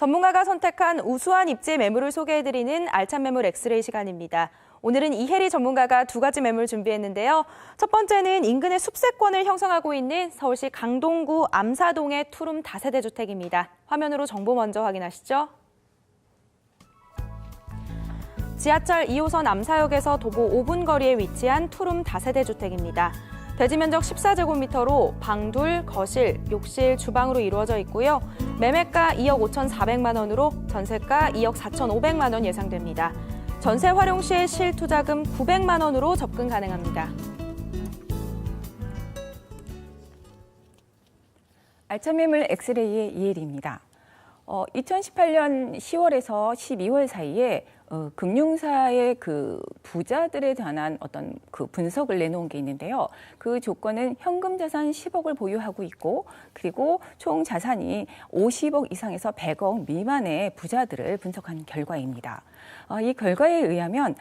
전문가가 선택한 우수한 입지 매물을 소개해드리는 알찬 매물 엑스레이 시간입니다. 오늘은 이혜리 전문가가 두 가지 매물 준비했는데요. 첫 번째는 인근의 숲세권을 형성하고 있는 서울시 강동구 암사동의 투룸 다세대 주택입니다. 화면으로 정보 먼저 확인하시죠. 지하철 2호선 암사역에서 도보 5분 거리에 위치한 투룸 다세대 주택입니다. 대지 면적 14제곱미터로 방 둘, 거실, 욕실, 주방으로 이루어져 있고요. 매매가 2억 5,400만 원으로 전세가 2억 4,500만 원 예상됩니다. 전세 활용 시 실투자금 900만 원으로 접근 가능합니다. 알찬 매물 엑스레이의 이혜리입니다. 2018년 10월에서 12월 사이에 금융사의 그 부자들에 관한 어떤 그 분석을 내놓은 게 있는데요. 그 조건은 현금 자산 10억을 보유하고 있고, 그리고 총 자산이 50억 이상에서 100억 미만의 부자들을 분석한 결과입니다. 이 결과에 의하면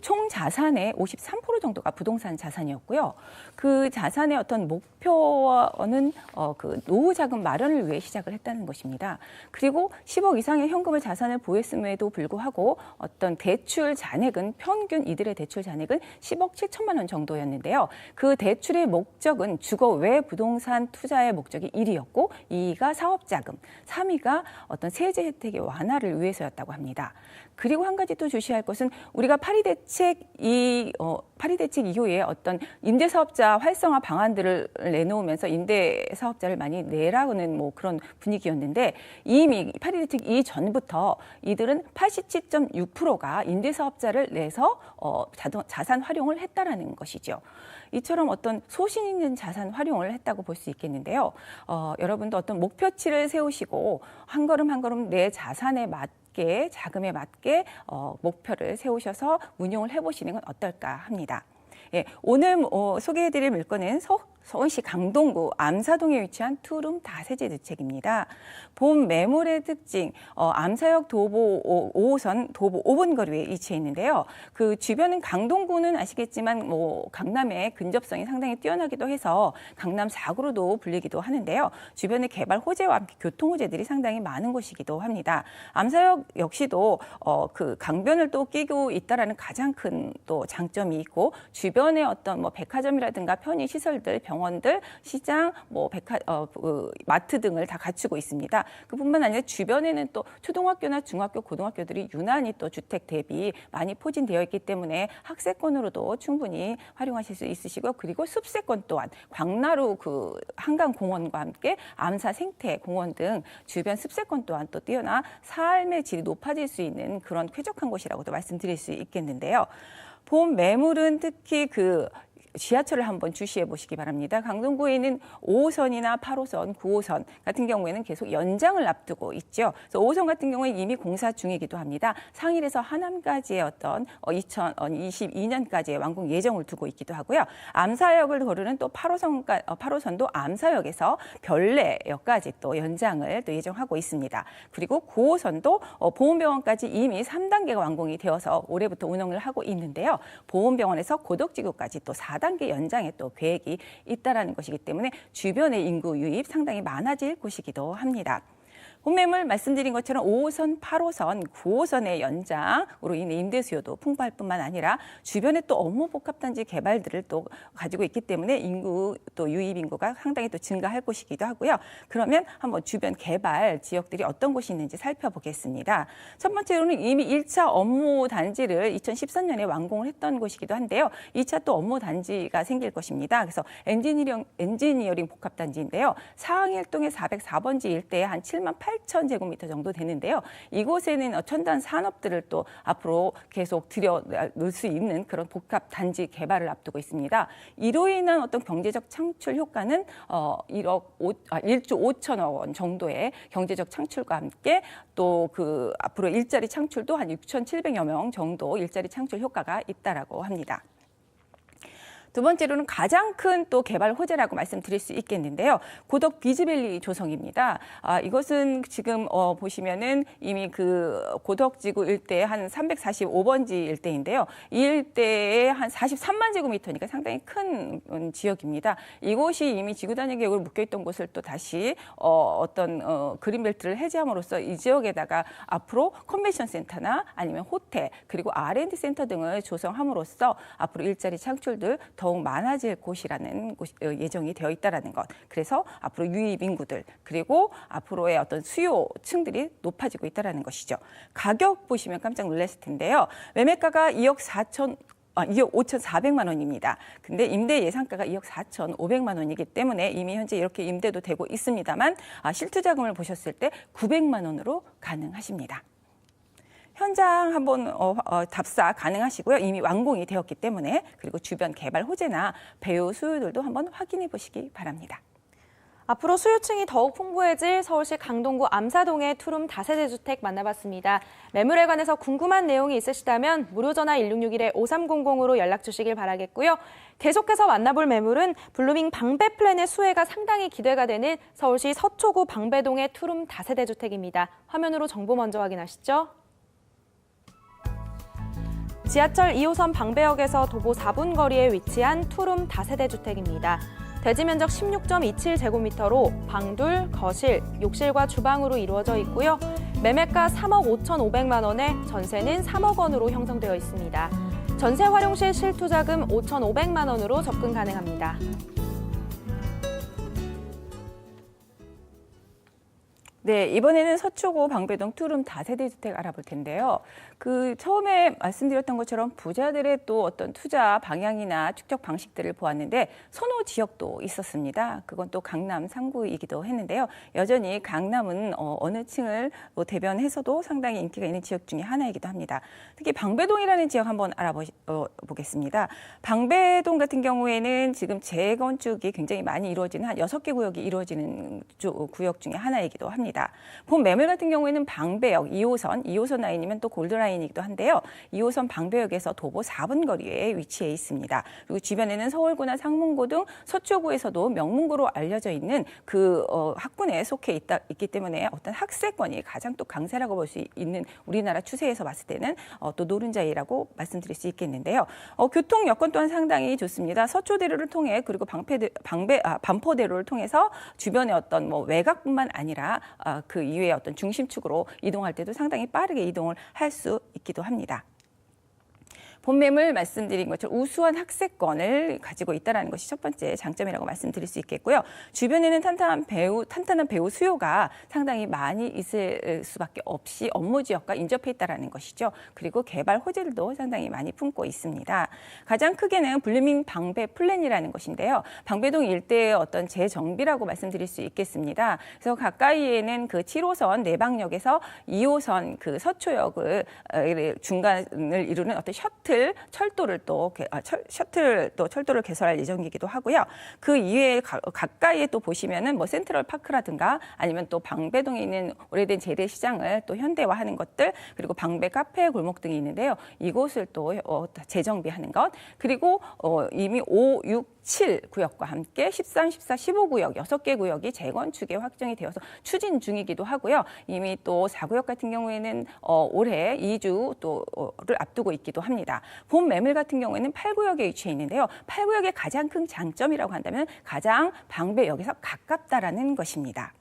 총 자산의 53% 정도가 부동산 자산이었고요. 그 자산의 어떤 목표는 그 노후 자금 마련을 위해 시작을 했다는 것입니다. 그리고 10억 이상의 현금을 자산을 보였음에도 불구하고 어떤 대출 잔액은 평균 이들의 대출 잔액은 10억 7천만 원 정도였는데요. 그 대출의 목적은 주거 외 부동산 투자의 목적이 1위였고 2위가 사업자금, 3위가 어떤 세제 혜택의 완화를 위해서였다고 합니다. 그리고 한 가지 또 주시할 것은 우리가 파리 대책 이후에 어떤 임대사업자 활성화 방안들을 내놓으면서 임대사업자를 많이 내라는 뭐 그런 분위기였는데 이미 파리 대책 이전부터 이들은 87.6%가 임대사업자를 내서 자산 활용을 했다라는 것이죠. 이처럼 어떤 소신 있는 자산 활용을 했다고 볼 수 있겠는데요. 여러분도 어떤 목표치를 세우시고 한 걸음 한 걸음 내 자산에 자금에 맞게 목표를 세우셔서 운용을 해보시는 건 어떨까 합니다. 예, 오늘 소개해드릴 물건은 서울시 강동구 암사동에 위치한 투룸 다세대 주택입니다. 본 매물의 특징, 암사역 도보 5호선 도보 5분 거리에 위치해 있는데요. 그 주변은 강동구는 아시겠지만 강남의 근접성이 상당히 뛰어나기도 해서 강남 4구로도 불리기도 하는데요. 주변의 개발 호재와 함께 교통 호재들이 상당히 많은 곳이기도 합니다. 암사역 역시도 그 강변을 또 끼고 있다라는 가장 큰 또 장점이 있고 주변의 어떤 백화점이라든가 편의 시설들, 병원들, 시장, 마트 등을 다 갖추고 있습니다. 그뿐만 아니라 주변에는 또 초등학교나 중학교, 고등학교들이 유난히 또 주택 대비 많이 포진되어 있기 때문에 학세권으로도 충분히 활용하실 수 있으시고, 그리고 숲세권 또한 광나루 그 한강공원과 함께 암사 생태공원 등 주변 숲세권 또한 또 뛰어나 삶의 질이 높아질 수 있는 그런 쾌적한 곳이라고도 말씀드릴 수 있겠는데요. 본 매물은 특히 그 지하철을 한번 주시해 보시기 바랍니다. 강동구에 있는 5호선이나 8호선, 9호선 같은 경우에는 계속 연장을 앞두고 있죠. 그래서 5호선 같은 경우에 이미 공사 중이기도 합니다. 상일에서 하남까지의 어떤 2022년까지의 완공 예정을 두고 있기도 하고요. 암사역을 거르는 또 8호선도 암사역에서 별내역까지 또 연장을 또 예정하고 있습니다. 그리고 9호선도 보훈병원까지 이미 3단계가 완공이 되어서 올해부터 운영을 하고 있는데요. 보훈병원에서 고덕지구까지 또 4단계 연장의 또 계획이 있다라는 것이기 때문에 주변의 인구 유입 상당히 많아질 곳이기도 합니다. 본매물 말씀드린 것처럼 5호선, 8호선, 9호선의 연장으로 인해 임대 수요도 풍부할 뿐만 아니라 주변에 또 업무 복합단지 개발들을 또 가지고 있기 때문에 인구 또 유입 인구가 상당히 또 증가할 곳이기도 하고요. 그러면 한번 주변 개발 지역들이 어떤 곳이 있는지 살펴보겠습니다. 첫 번째로는 이미 1차 업무 단지를 2013년에 완공을 했던 곳이기도 한데요. 2차 또 업무 단지가 생길 것입니다. 그래서 엔지니어링 복합단지인데요. 상일동의 404번지 일대에 한 7만 8천 제곱미터 정도 되는데요. 이곳에는 첨단 산업들을 또 앞으로 계속 들여놓을 수 있는 그런 복합 단지 개발을 앞두고 있습니다. 이로 인한 어떤 경제적 창출 효과는 1조 5천억 원 정도의 경제적 창출과 함께 또 그 앞으로 일자리 창출도 한 6,700여 명 정도 일자리 창출 효과가 있다라고 합니다. 두 번째로는 가장 큰 또 개발 호재라고 말씀드릴 수 있겠는데요. 고덕 비즈밸리 조성입니다. 이것은 지금 보시면은 이미 그 고덕지구 일대 한 345번지 일대인데요. 이 일대에 한 43만 제곱미터니까 상당히 큰 지역입니다. 이곳이 이미 지구 단위 계획으로 묶여있던 곳을 또 다시 어떤 그린벨트를 해제함으로써 이 지역에다가 앞으로 컨벤션 센터나 아니면 호텔 그리고 R&D 센터 등을 조성함으로써 앞으로 일자리 창출들 더욱 많아질 곳이라는 예정이 되어 있다라는 것. 그래서 앞으로 유입 인구들 그리고 앞으로의 어떤 수요층들이 높아지고 있다라는 것이죠. 가격 보시면 깜짝 놀랐을 텐데요. 매매가가 2억 5,400만 원입니다. 근데 임대 예상가가 2억 4,500만 원이기 때문에 이미 현재 이렇게 임대도 되고 있습니다만 실투자금을 보셨을 때 900만 원으로 가능하십니다. 현장 한번 답사 가능하시고요. 이미 완공이 되었기 때문에 그리고 주변 개발 호재나 배우 수요들도 한번 확인해 보시기 바랍니다. 앞으로 수요층이 더욱 풍부해질 서울시 강동구 암사동의 투룸 다세대 주택 만나봤습니다. 매물에 관해서 궁금한 내용이 있으시다면 무료 전화 1661-5300으로 연락 주시길 바라겠고요. 계속해서 만나볼 매물은 블루밍 방배 플랜의 수혜가 상당히 기대가 되는 서울시 서초구 방배동의 투룸 다세대 주택입니다. 화면으로 정보 먼저 확인하시죠. 지하철 2호선 방배역에서 도보 4분 거리에 위치한 투룸 다세대 주택입니다. 대지 면적 16.27제곱미터로 방둘, 거실, 욕실과 주방으로 이루어져 있고요. 매매가 3억 5,500만 원에 전세는 3억 원으로 형성되어 있습니다. 전세 활용 시 실투자금 5,500만 원으로 접근 가능합니다. 네, 이번에는 서초구 방배동 투룸 다세대 주택 알아볼 텐데요. 처음에 말씀드렸던 것처럼 부자들의 또 어떤 투자 방향이나 축적 방식들을 보았는데 선호 지역도 있었습니다. 그건 또 강남 3구이기도 했는데요. 여전히 강남은 어느 층을 대변해서도 상당히 인기가 있는 지역 중에 하나이기도 합니다. 특히 방배동이라는 지역 한번 알아보겠습니다. 방배동 같은 경우에는 지금 재건축이 굉장히 많이 이루어지는 한 6개 구역이 이루어지는 구역 중에 하나이기도 합니다. 본 매물 같은 경우에는 방배역 2호선 라인이면 또 골드라인이기도 한데요. 2호선 방배역에서 도보 4분 거리에 위치해 있습니다. 그리고 주변에는 서울구나 상문구 등 서초구에서도 명문구로 알려져 있는 학군에 속해 있기 때문에 어떤 학세권이 가장 또 강세라고 볼 수 있는 우리나라 추세에서 봤을 때는 또 노른자이라고 말씀드릴 수 있겠는데요. 교통 여건 또한 상당히 좋습니다. 서초대로를 통해 그리고 반포대로를 통해서 주변의 어떤 외곽뿐만 아니라 그 이외의 어떤 중심축으로 이동할 때도 상당히 빠르게 이동을 할 수 있기도 합니다. 본 매물 말씀드린 것처럼 우수한 학세권을 가지고 있다는 것이 첫 번째 장점이라고 말씀드릴 수 있겠고요. 주변에는 탄탄한 배우 수요가 상당히 많이 있을 수밖에 없이 업무 지역과 인접해 있다는 것이죠. 그리고 개발 호재들도 상당히 많이 품고 있습니다. 가장 크게는 블루밍 방배 플랜이라는 것인데요. 방배동 일대의 어떤 재정비라고 말씀드릴 수 있겠습니다. 그래서 가까이에는 그 7호선 내방역에서 2호선 그 서초역을 중간을 이루는 어떤 철도를 개설할 예정이기도 하고요. 그 이외에 가까이에 또 보시면은 센트럴 파크라든가 아니면 또 방배동에 있는 오래된 재래시장을 또 현대화하는 것들 그리고 방배 카페 골목 등이 있는데요. 이곳을 또 재정비하는 것 그리고 이미 5, 6, 7 구역과 함께 13, 14, 15구역 6개 구역이 재건축에 확정이 되어서 추진 중이기도 하고요. 이미 또 4구역 같은 경우에는 올해 2주 또를 앞두고 있기도 합니다. 본 매물 같은 경우에는 8구역에 위치해 있는데요. 8구역의 가장 큰 장점이라고 한다면 가장 방배역에서 가깝다라는 것입니다.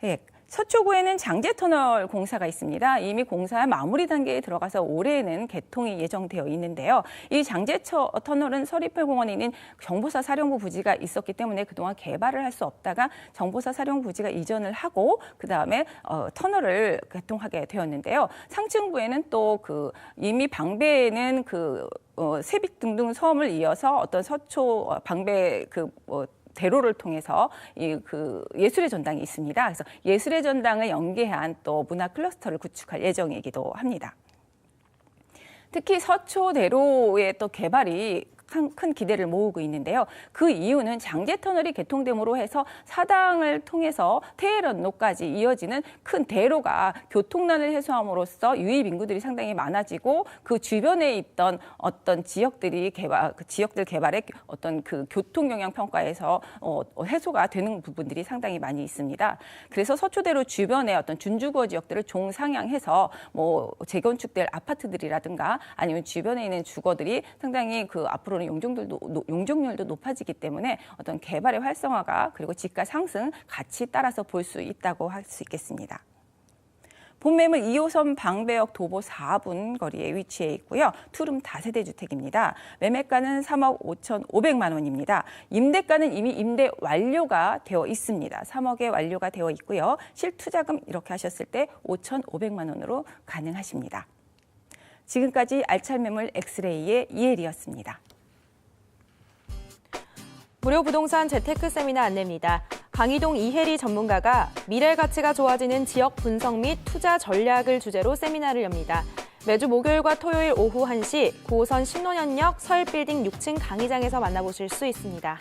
네. 서초구에는 장제터널 공사가 있습니다. 이미 공사 마무리 단계에 들어가서 올해에는 개통이 예정되어 있는데요. 이 장제터널은 서리풀공원에 있는 정보사 사령부 부지가 있었기 때문에 그동안 개발을 할 수 없다가 정보사 사령부 부지가 이전을 하고 그다음에 터널을 개통하게 되었는데요. 상층부에는 또 이미 방배에는 세빅 등등 섬을 이어서 어떤 서초 방배 대로를 통해서 예술의 전당이 있습니다. 그래서 예술의 전당을 연계한 또 문화 클러스터를 구축할 예정이기도 합니다. 특히 서초대로의 또 개발이 큰 기대를 모으고 있는데요. 그 이유는 장제터널이 개통됨으로 해서 사당을 통해서 테헤란로까지 이어지는 큰 대로가 교통난을 해소함으로써 유입 인구들이 상당히 많아지고 그 주변에 있던 어떤 지역들 개발의 어떤 그 교통 영향 평가에서 해소가 되는 부분들이 상당히 많이 있습니다. 그래서 서초대로 주변의 어떤 준주거 지역들을 종상향해서 뭐 재건축될 아파트들이라든가 아니면 주변에 있는 주거들이 상당히 그 앞으로는 용적률도 높아지기 때문에 어떤 개발의 활성화가 그리고 집가 상승 같이 따라서 볼 수 있다고 할 수 있겠습니다. 본매물 2호선 방배역 도보 4분 거리에 위치해 있고요. 투룸 다세대 주택입니다. 매매가는 3억 5,500만 원입니다. 임대가는 이미 임대 완료가 되어 있습니다. 3억에 완료가 되어 있고요. 실투자금 이렇게 하셨을 때 5,500만 원으로 가능하십니다. 지금까지 알찰 매물 엑스레이의 이혜리였습니다. 무료 부동산 재테크 세미나 안내입니다. 강희동 이혜리 전문가가 미래 가치가 좋아지는 지역 분석 및 투자 전략을 주제로 세미나를 엽니다. 매주 목요일과 토요일 오후 1시 9호선 신논현역 서일빌딩 6층 강의장에서 만나보실 수 있습니다.